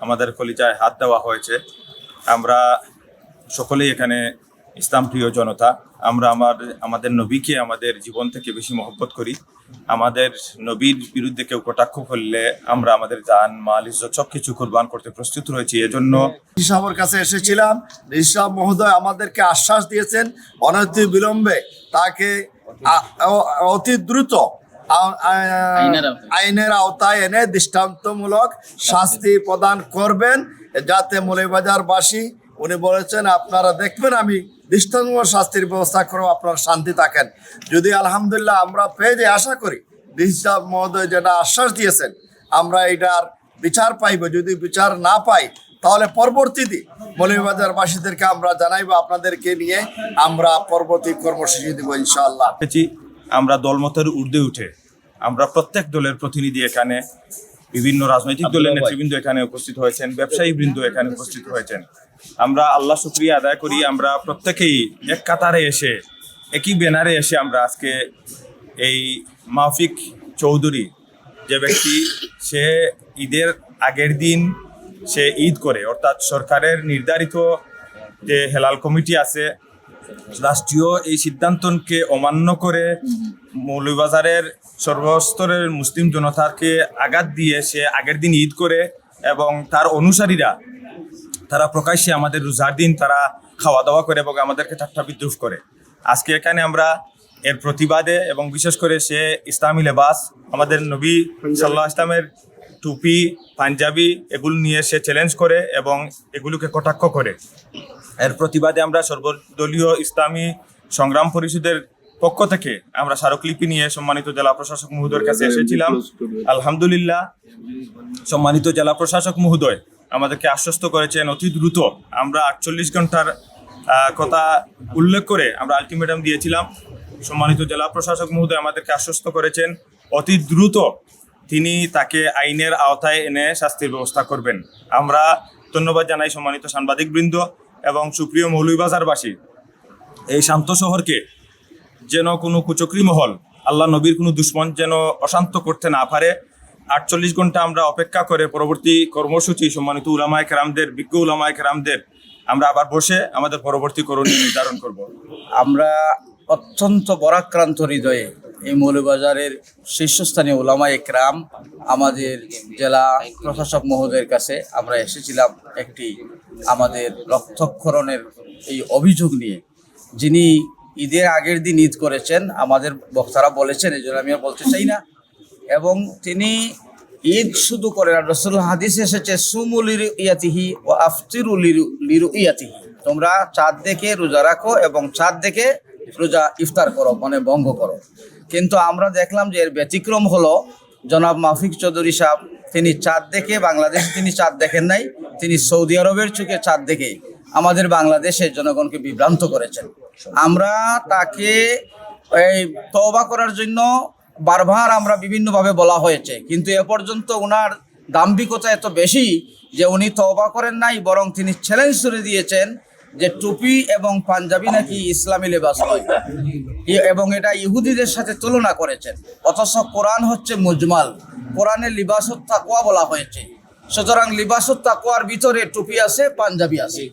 আমাদের কলিজায় হাত দেওয়া হয়েছে। আমরা সকলেই এখানে ইসলাম প্রিয় জনতা। আমরা আমাদের নবীকে আমাদের জীবন থেকে বেশি মহব্বত করি। আমাদের নবীর বিরুদ্ধে কেউ কটাক্ষ করলে আমরা আমাদের জান মাল ইজ্জত সবকিছু কুরবান করতে প্রস্তুত রয়েছি। এজন্য সাহেবের কাছে এসেছিলাম। সাহেব মহোদয় আমাদেরকে আশ্বাস দিয়েছেন অনতি বিলম্বে তাকে অতি দ্রুত আইনের আওতায় এনে দৃষ্টান্তমূলক শাস্তি প্রদান করবেন, যাতে মৌলভীবাজারবাসী, উনি বলেছেন আপনারা দেখবেন আমি দৃষ্টান্তমূলক শাস্তির ব্যবস্থা করব, আপনারা শান্তি থাকেন। যদি আলহামদুলিল্লাহ আমরা পেয়ে যাই, আশা করি সাহেব মহোদয় যেটা আশ্বাস দিয়েছেন আমরা এটার বিচার পাইব। যদি বিচার না পাই তাহলে পরবর্তীতে মৌলভীবাজারবাসীদেরকে আমরা জানাইবো, আপনাদেরকে নিয়ে আমরা পরবর্তী কর্মসূচি দিব ইনশাআল্লাহ। আমরা দলমতের ঊর্ধ্বে উঠে আমরা প্রত্যেক দলের প্রতিনিধি এখানে, বিভিন্ন রাজনৈতিক দলের নেতৃবৃন্দ এখানে উপস্থিত হয়েছেন, ব্যবসায়ী বৃন্দ এখানে উপস্থিত হয়েছেন। আমরা আল্লাহ শুকরিয়া আদায় করি, আমরা প্রত্যেকেই এক কাতারে এসে একই ব্যানারে এসে আমরা আজকে এই মাহফিক চৌধুরী যে ব্যক্তি, সে ঈদের আগের দিন সে ঈদ করে, অর্থাৎ সরকারের নির্ধারিত যে হেলাল কমিটি আছে রাষ্ট্রীয় এই সিদ্ধান্তকে অমান্য করে মৌলভীবাজারের সর্বস্তরের মুসলিম জনতাকে আঘাত দিয়ে সে আগের দিন ঈদ করে, এবং তার অনুসারীরা তারা প্রকাশ্যে আমাদের রোজার দিন তারা খাওয়া দাওয়া করে এবং আমাদেরকে ঠাট্টা বিদ্রুপ করে। আজকে এখানে আমরা এর প্রতিবাদে, এবং বিশেষ করে সে ইসলামী লেবাস, আমাদের নবী সাল্লাল্লাহু আলাইহি ওয়াসাল্লামের টুপি, পাঞ্জাবি এগুলো নিয়ে সে চ্যালেঞ্জ করে এবং এগুলোকে কটাক্ষ করে। এর প্রতিবাদে আমরা সর্বদলীয় ইসলামী সংগ্রাম পরিষদের পক্ষ থেকে আমরা স্মারকলিপি নিয়ে সম্মানিত জেলা প্রশাসক মহোদয়ের কাছে এসেছিলাম। আলহামদুলিল্লাহ সম্মানিত জেলা প্রশাসক মহোদয় আমাদেরকে আশ্বস্ত করেছেন অতি দ্রুত। আমরা 48 ঘন্টার কথা উল্লেখ করে আমরা আলটিমেটাম দিয়েছিলাম। সম্মানিত জেলা প্রশাসক মহোদয় আমাদেরকে আশ্বস্ত করেছেন অতি দ্রুত তিনি তাকে আইনের আওতায় এনে শাস্তির ব্যবস্থা করবেন। আমরা ধন্যবাদ জানাই সম্মানিত সাংবাদিকবৃন্দ এবং সুপ্রিয় মৌলভীবাজারবাসী। এই শান্ত শহরকে যেন কোনো কুচক্রী মহল, আল্লাহ নবীর কোনো দুশ্মন যেন অশান্ত করতে না পারে। 48 ঘন্টা আমরা অপেক্ষা করে পরবর্তী কর্মসূচি সম্মানিত উলামায়ে কেরামদের, বিজ্ঞ উলামায়ে কেরামদের আমরা আবার বসে আমাদের পরবর্তী করণীয় নির্ধারণ করব। আমরা অত্যন্ত বরাক্রান্ত হৃদয়ে এই মৌলভীবাজারের শীর্ষস্থানীয় উলামায়ে কেরাম, আমাদের জেলা প্রশাসক মহোদয়ের কাছে আমরা এসেছিলাম একটি আমাদের রক্তক্ষরণের এই অভিযোগ নিয়ে। যিনি ঈদের আগের দিন ঈদ করেছেন, আমাদের বক্তারা বলেছেন, এই জন্য আমি আর বলতে চাই না। এবং তিনি ঈদ শুধু করে না, রাসূলুল্লাহ হাদিসে এসেছে সুমু লিরুইয়াতিহি ওয়া আফতিরু লিরুইয়াতিহি, তোমরা চাঁদ দেখে রোজা রাখো এবং চাঁদ দেখে রোজা ইফতার করো, মানে ভঙ্গ করো। কিন্তু আমরা দেখলাম যে এর ব্যতিক্রম হলো জনাব মাহফিক চৌধুরী সাহেব, তিনি চাঁদ দেখে, বাংলাদেশে তিনি চাঁদ দেখেন নাই, তিনি সৌদি আরবের চোখে চাঁদ দেখে আমাদের বাংলাদেশের জনগণকে বিভ্রান্ত করেছেন। আমরা তাকে এই তওবা করার জন্য বারবার আমরা বিভিন্নভাবে বলা হয়েছে, কিন্তু এ পর্যন্ত ওনার দাম্ভিকতা এত বেশি যে উনি তওবা করেন নাই, বরং তিনি চ্যালেঞ্জ করে দিয়েছেন যে টুপি এবং পাঞ্জাবি নাকি ইসলামী লেবাস নয়, এবং এটা ইহুদিদের সাথে তুলনা করেছেন। অথচ কোরআন হচ্ছে মুজমাল, কোরআনে লিবাসুত তাকওয়া বলা হয়েছে। সুতরাং লিবাসুত তাকওয়ার ভিতরে টুপি আছে, পাঞ্জাবি আছে।